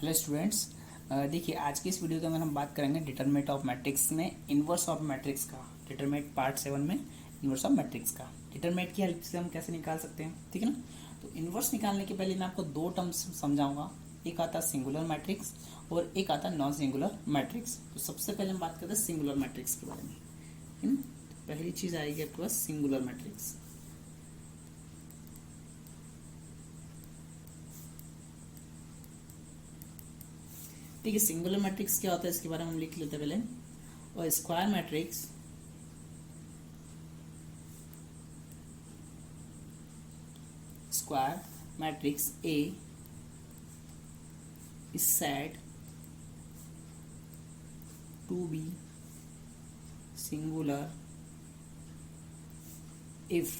Hello students. देखिए आज की इस वीडियो के अंदर हम बात करेंगे डिटरमिनेंट ऑफ मैट्रिक्स में इन्वर्स ऑफ मैट्रिक्स का। डिटरमिनेंट पार्ट 7 में इन्वर्स ऑफ मैट्रिक्स का डिटरमिनेंट की हेल्प से हम कैसे निकाल सकते हैं, ठीक है ना। तो इन्वर्स निकालने के पहले मैं आपको दो टर्म्स समझाऊंगा। एक आता है सिंगुलर मैट्रिक्स और एक आता है नॉन सिंगुलर मैट्रिक्स। तो सबसे पहले हम बात करते हैं सिंगुलर मैट्रिक्स के बारे में, ठीक है ना। तो पहली चीज आएगी आपके पास सिंगुलर मैट्रिक्स। ठीक है, सिंगुलर मैट्रिक्स क्या होता है इसके बारे में हम लिख लेते हैं पहले। और square matrix square matrix A is said to be singular if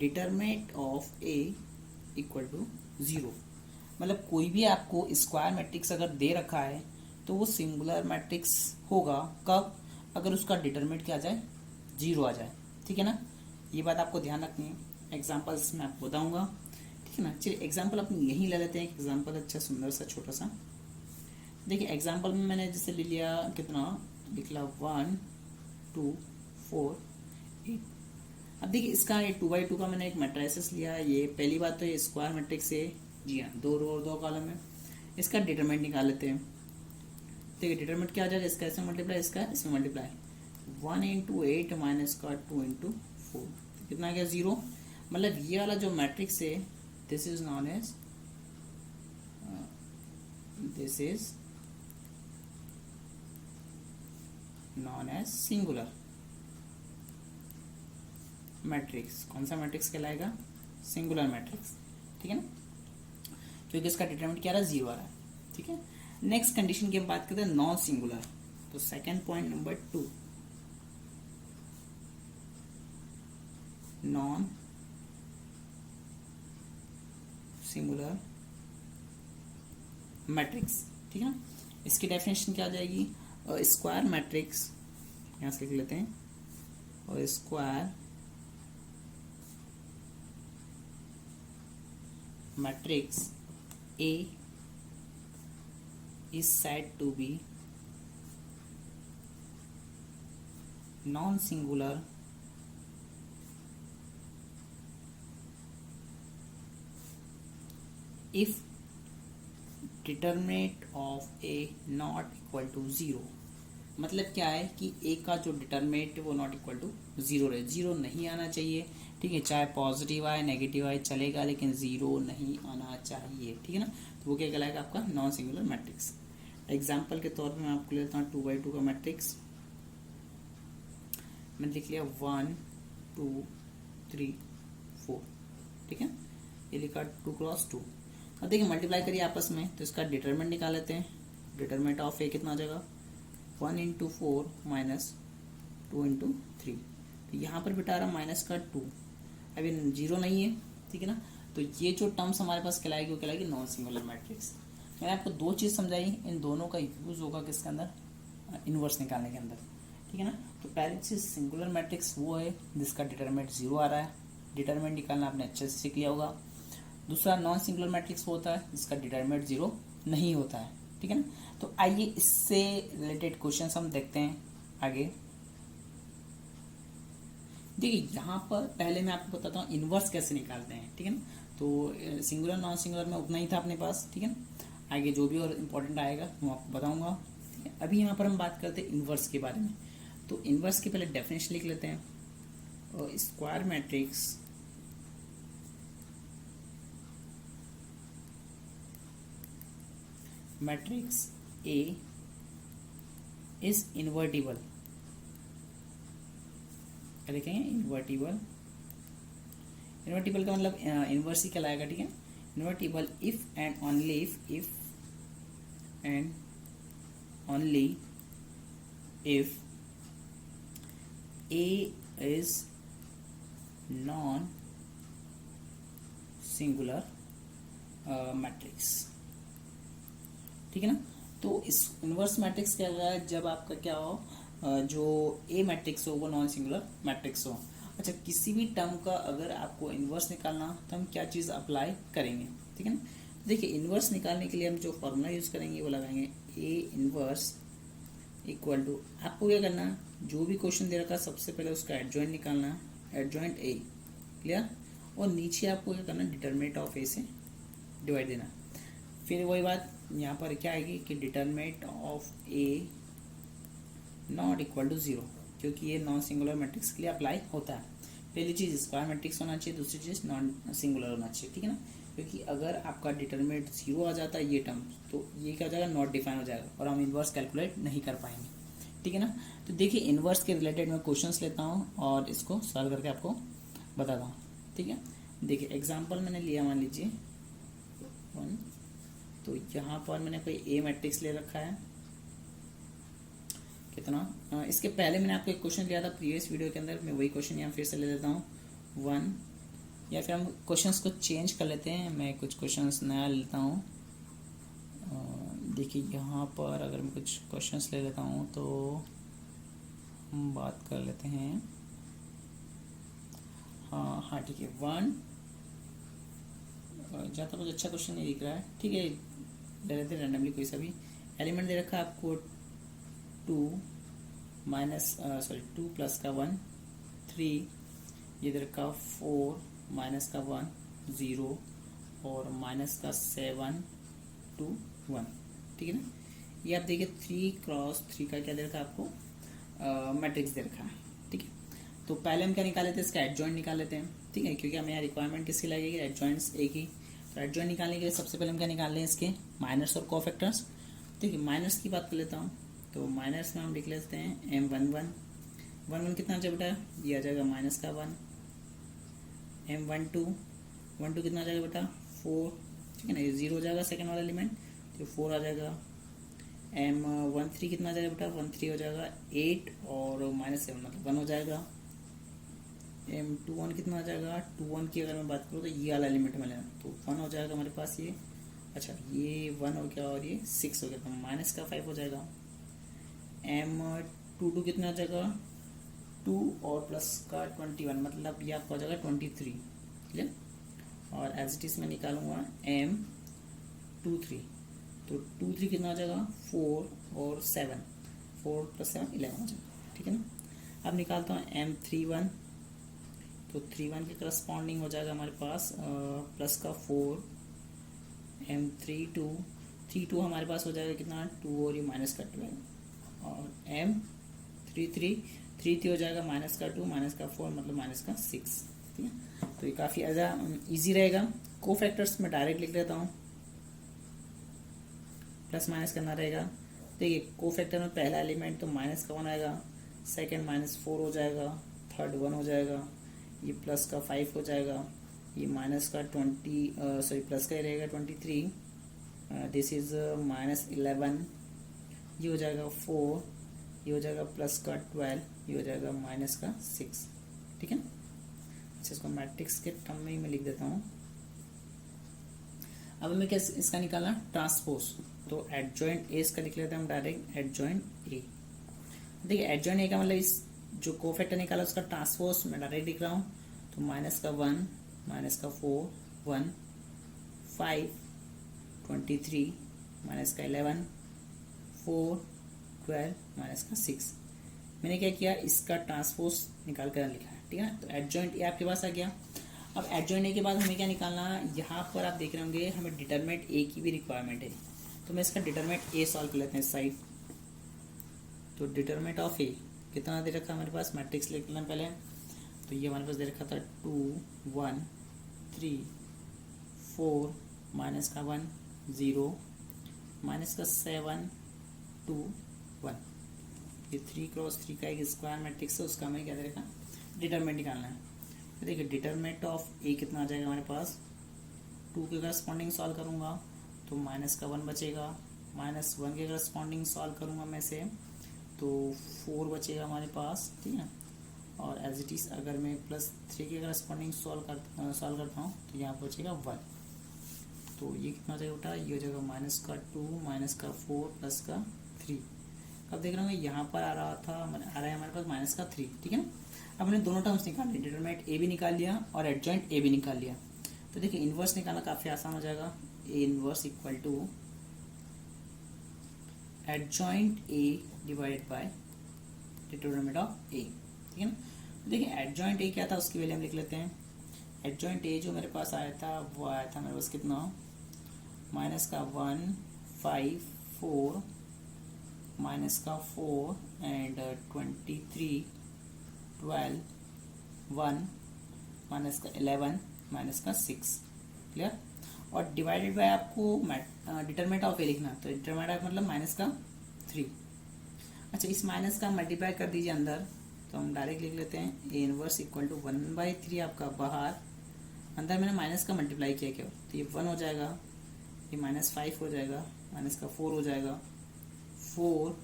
determinant of A equal to 0। मतलब कोई भी आपको स्क्वायर मैट्रिक्स अगर दे रखा है तो वो सिंगुलर मैट्रिक्स होगा कब, अगर उसका डिटरमिनेंट क्या आ जाए, 0 आ जाए, ठीक है ना। ये बात आपको ध्यान रखनी है। एग्जाम्पल्स मैं आपको बताऊंगा, ठीक है ना। चलिए एग्जाम्पल अपन यही ले लेते हैं। एक एग्जाम्पल अच्छा सुंदर सा छोटा सा। देखिए एग्जाम्पल में मैंने जैसे ले लिया, कितना लिख ला, 1 2 4 8। अब देखिए इसका 2x2 का मैंने एक मैट्रिसेस लिया। ये पहली बात तो ये स्क्वायर मैट्रिक्स है, जी हाँ, 2 रो और 2 कॉलम है। इसका डिटरमिनेंट निकाल लेते हैं। ठीक है, डिटरमिनेंट क्या आ जाएगा, इसका ऐसे मल्टीप्लाई, इसका इसमें मल्टीप्लाई। 1 इंटू 8 माइनस का 2 इंटू 4, कितना आ गया, 0। मतलब ये वाला जो मैट्रिक्स है this is non as singular matrix. कौन सा मैट्रिक्स कहलाएगा, सिंगुलर मैट्रिक्स, ठीक है ना, क्योंकि इसका डिटरमिनेंट क्या रहा है, 0 आ रहा है, ठीक है। नेक्स्ट कंडीशन की हम बात करते हैं नॉन सिंगुलर। तो second point number 2, non singular matrix, ठीक है ना। इसकी डेफिनेशन क्या आ जाएगी, स्क्वायर मैट्रिक्स, यहां से लिख लेते हैं, और square matrix A is said to be non-singular if determinant of A not equal to 0। मतलब क्या है कि A का जो डिटरमिनेंट है वो नॉट इक्वल टू 0 रहे, 0 नहीं आना चाहिए, ठीक है। चाहे पॉजिटिव आए नेगेटिव आए चलेगा, लेकिन 0 नहीं आना चाहिए, ठीक है ना। तो वो क्या कहलाएगा, आपका नॉन सिंगुलर मैट्रिक्स। एग्जाम्पल के तौर पे मैं आपको लेता हूँ 2x2 का मैट्रिक्स। मैंने लिख लिया 1 2 3 4, ठीक है। ये लिखा 2 क्रॉस 2। अब देखिए मल्टीप्लाई करिए आपस में, तो इसका डिटरमिनेंट निकाल लेते हैं। डिटरमिनेंट ऑफ ए कितना आ जाएगा, 1 इंटू 4 माइनस 2 इंटू 3। तो यहाँ पर बिटा रहा माइनस का 2, अभी 0 नहीं है, ठीक है ना। तो ये जो टर्म्स हमारे पास कहलाएगी वो कहलाएगी नॉन सिंगुलर मैट्रिक्स। मैंने आपको दो चीज़ समझाई, इन दोनों का यूज होगा किसके अंदर, इन्वर्स निकालने के अंदर, ठीक है ना। तो पहली चीज सिंगुलर मैट्रिक्स वो है जिसका डिटरमिनेंट 0 आ रहा है, डिटरमिनेंट निकालना आपने अच्छे से सीख लिया होगा। दूसरा नॉन सिंगुलर मैट्रिक्स वो होता है जिसका डिटरमिनेंट 0 नहीं होता है, ठीक है ना। तो आइए इससे रिलेटेड क्वेश्चन हम देखते हैं आगे। देखिए यहाँ पर पहले मैं आपको बताता हूँ इन्वर्स कैसे निकालते हैं, ठीक है ना। तो सिंगुलर नॉन सिंगुलर में उतना ही था अपने पास, ठीक है ना। आगे जो भी और इम्पोर्टेंट आएगा वो आपको बताऊंगा, ठीक है। अभी यहाँ पर हम बात करते हैं इन्वर्स के बारे में। तो इन्वर्स की पहले डेफिनेशन लिख लेते हैं। और square matrix matrix A is invertible, क्या लिखेंगे, इन्वर्टिबल। इन्वर्टिबल का मतलब इन्वर्स ही कहलाएगा, ठीक है। Invertible if and only if A is non singular matrix, ठीक है ना। तो इस इन्वर्स मैट्रिक्स क्या होगा, जब आपका क्या हो, जो ए मैट्रिक्स हो वो नॉन सिंगुलर मैट्रिक्स हो। अच्छा, किसी भी टर्म का अगर आपको इन्वर्स निकालना तो हम क्या चीज़ अप्लाई करेंगे, ठीक है ना। देखिए इन्वर्स निकालने के लिए हम जो फॉर्मूला यूज़ करेंगे वो लगाएंगे ए इन्वर्स इक्वल टू, आपको क्या करना है, जो भी क्वेश्चन दे रखा है सबसे पहले उसका एडजॉइंट निकालना है, एडजॉइंट ए, क्लियर, और नीचे आपको क्या करना है, डिटरमिनेंट ऑफ ए से डिवाइड देना। फिर वही बात यहाँ पर क्या आएगी कि determinant of A not equal to zero, क्योंकि ये नॉन सिंगुलर मैट्रिक्स के लिए अप्लाई होता है। पहली चीज़ स्क्वायर मैट्रिक्स होना चाहिए, दूसरी चीज़ नॉन सिंगुलर होना चाहिए, ठीक है ना, क्योंकि अगर आपका डिटरमिनेंट जीरो आ जाता है ये टर्म, तो ये क्या हो जाएगा, नॉट डिफाइन हो जाएगा और हम इन्वर्स कैलकुलेट नहीं कर पाएंगे, ठीक है ना। तो देखिए इन्वर्स के रिलेटेड मैं क्वेश्चंस लेता हूँ और इसको सॉल्व करके आपको बताता हूँ, ठीक है। देखिए एग्जांपल मैंने लिया, मान लीजिए 1, तो यहाँ पर मैंने कोई ए मैट्रिक्स ले रखा है, कितना, इसके पहले मैंने आपको एक क्वेश्चन लिया था प्रीवियस वीडियो के अंदर, मैं वही क्वेश्चन यहाँ फिर से ले लेता हूँ 1, या फिर हम क्वेश्चंस को चेंज कर लेते हैं, मैं कुछ क्वेश्चंस नया लेता हूँ। देखिए यहाँ पर अगर मैं कुछ क्वेश्चंस ले लेता हूँ तो हम बात कर लेते हैं, हाँ ठीक है 1, जहाँ तक कुछ अच्छा क्वेश्चन नहीं दिख रहा है, ठीक है, ले लेते हैं रैंडमली कोई सा भी। एलिमेंट दे रखा है आपको 2 प्लस का 1 3, ये दे रखा 4 माइनस का 1 0 और माइनस का 7 2 1, ठीक है ना। ये आप देखिए 3 क्रॉस 3 का क्या दे रखा है आपको, मैट्रिक्स दे रखा है, ठीक है। तो पहले हम क्या निकाल लेते हैं, इसका एडजॉइंट निकाल लेते हैं, ठीक है, क्योंकि हमें यहाँ रिक्वायरमेंट किसकी लगेगी, एडजॉइंट्स एक ही। तो एडजॉइंट निकालने के लिए सबसे पहले हम क्या निकाल लें, इसके माइनस और कोफैक्टर्स। ठीक है, माइनस की बात कर लेता हूँ, तो माइनस में हम लिख लेते हैं M11 कितना आ जाएगा बेटा, ये आ जाएगा माइनस का 1, M12 कितना आ जाएगा बेटा 4, ठीक है ना, ये 0 हो जाएगा सेकेंड वाला एलिमेंट, तो 4 आ जाएगा। M13 कितना आ जाएगा बेटा, 13 हो जाएगा 8 और -7 मतलब 1 हो जाएगा। M21 कितना आ जाएगा, 21 की अगर मैं बात करूँ तो ये वाला एलिमेंट में लेना, तो 1 हो जाएगा हमारे पास ये, अच्छा ये 1 हो गया और ये 6 हो गया, तो माइनस का 5 हो जाएगा। M22 कितना आ जाएगा, 2 और प्लस का 21 मतलब ये आपका हो जाएगा 23, क्लियर। और एज इट इज मैं निकालूंगा M23, तो 23 कितना आ जाएगा 4 और 7, 4 + 7 11 हो जाएगा, ठीक है ना। अब निकालता हूँ M31, तो 31 के करस्पॉन्डिंग हो जाएगा हमारे पास प्लस का 4, M32 हमारे पास हो जाएगा कितना 2 और ये माइनस का 12, और M33 हो जाएगा माइनस का 2 माइनस का 4 मतलब माइनस का 6, ठीक है। तो ये काफ़ी ईजी रहेगा। कोफैक्टर्स में डायरेक्ट लिख देता हूँ, प्लस माइनस करना रहेगा। देखिए कोफैक्टर में पहला एलिमेंट तो माइनस का 1 आएगा, सेकेंड -4 हो जाएगा, थर्ड 1 हो जाएगा, ये प्लस का 5 हो जाएगा, ये माइनस का प्लस का ही रहेगा 23, दिस इज -11, ये हो जाएगा 4, ये हो जाएगा प्लस का 12, ये हो जाएगा माइनस का 6, ठीक है। अच्छा इसको मैट्रिक्स के टर्म में ही मैं लिख देता हूँ। अब हमें क्या इसका निकालना, ट्रांसपोज, तो एडजॉइंट ए इसका लिख लेते हैं हम डायरेक्ट, एडजॉइंट ए। देखिए एडजॉइंट ए का मतलब इस जो कोफैक्टर निकाला उसका ट्रांसपोज मैं डायरेक्ट लिख रहा हूँ, तो माइनस का 1 माइनस का 4 1 5 23 माइनस का 11 4 12 माइनस का 6, मैंने क्या किया इसका ट्रांसपोज निकाल कर लिखा है, ठीक है ना। तो एडजॉइंट ए आपके पास आ गया। अब एडजॉइंट ए के बाद हमें क्या निकालना है, यहाँ पर आप देख रहे होंगे हमें डिटरमिनेंट ए की भी रिक्वायरमेंट है, तो मैं इसका डिटरमिनेंट ए सॉल्व कर लेते हैं इस साइड। तो डिटरमिनेंट ऑफ ए कितना दे रखा है हमारे पास, मैट्रिक्स लिख लेना पहले, तो ये हमारे पास दे रखा था 2 1 3 4 माइनस का 1 0 माइनस का 7 2 1, ये 3 क्रॉस 3 का एक स्क्वायर मैट्रिक्स है, उसका हमें क्या दे रखा डिटरमिनेंट निकालना है। तो देखिए डिटरमिनेंट ऑफ ए कितना आ जाएगा हमारे पास, 2 के करस्पॉन्डिंग सॉल्व करूँगा तो माइनस का 1 बचेगा, -1 के करस्पॉन्डिंग सॉल्व करूँगा मैं से तो 4 बचेगा हमारे पास, ठीक है। और एज इट इज़ अगर मैं +3 के करस्पॉन्डिंग सॉल्व करता हूँ तो यहाँ पर बचेगा 1, तो ये कितना हो जाएगा बेटा, ये हो जाएगा -2 -4 प्लस का 3। अब देख रहे होंगे यहाँ पर आ रहा है हमारे पास -3, ठीक है ना। अब हमने दोनों टर्म्स निकाल लिए, डिटरमिनेंट ए भी निकाल लिया और एडजॉइंट ए भी निकाल लिया। तो देखिए इन्वर्स निकालना काफ़ी आसान हो जाएगा। A inverse equal to adjoint A divide by determinant of A, ठीक है ना। देखिए एडजॉइंट ए क्या था उसकी वैल्यू हम लिख लेते हैं। एडजॉइंट ए जो मेरे पास आया था वो आया था मेरे पास कितना, माइनस का 1 5 4 माइनस का 4 एंड 23 12 1 माइनस का 11 माइनस का 6, क्लियर। और डिवाइडेड बाय आपको डिटरमिनेंट ऑफ ए लिखना, तो डिटरमिनेंट ऑफ मतलब माइनस का 3। अच्छा इस माइनस का मल्टीप्लाई कर दीजिए अंदर, तो हम डायरेक्ट लिख लेते हैं ए इनवर्स इक्वल टू 1/3 आपका बाहर, अंदर मैंने माइनस का मल्टीप्लाई किया केवल, तो ये 1 हो जाएगा, ये -5 हो जाएगा, माइनस का 4 हो जाएगा, 4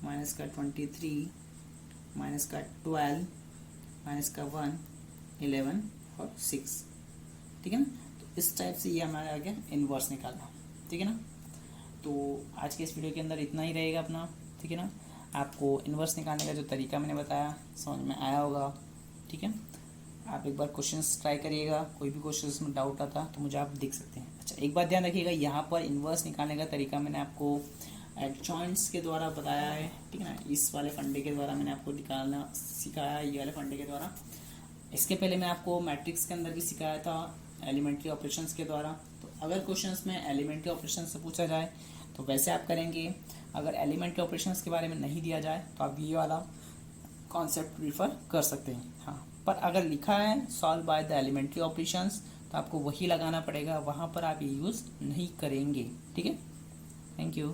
माइनस का 23 माइनस का 12 माइनस का 1 11 और 6, ठीक है ना। तो इस टाइप से ये हमारा आ गया इनवर्स निकालना, ठीक है ना। तो आज के इस वीडियो के अंदर इतना ही रहेगा अपना, ठीक है ना। आपको इनवर्स निकालने का जो तरीका मैंने बताया समझ में आया होगा, ठीक है। आप एक बार क्वेश्चंस ट्राई करिएगा, कोई भी क्वेश्चंस में डाउट आता तो मुझे आप देख सकते हैं। अच्छा एक बात ध्यान रखिएगा, यहाँ पर इनवर्स निकालने का तरीका मैंने आपको एडजॉइंट्स के द्वारा बताया है, ठीक है ना। इस वाले फंडे के द्वारा मैंने आपको निकालना सिखाया है, ये वाले फंडे के द्वारा। इसके पहले मैं आपको मैट्रिक्स के अंदर भी सिखाया था एलिमेंट्री ऑपरेशंस के द्वारा। तो अगर क्वेश्चंस में एलिमेंट्री ऑपरेशंस से पूछा जाए तो वैसे आप करेंगे, अगर एलिमेंट्री ऑपरेशंस के बारे में नहीं दिया जाए तो आप ये वाला कॉन्सेप्ट प्रीफर कर सकते हैं। हाँ, पर अगर लिखा है solve by the elementary operations तो आपको वही लगाना पड़ेगा, वहाँ पर आप ये यूज़ नहीं करेंगे, ठीक है। Thank you.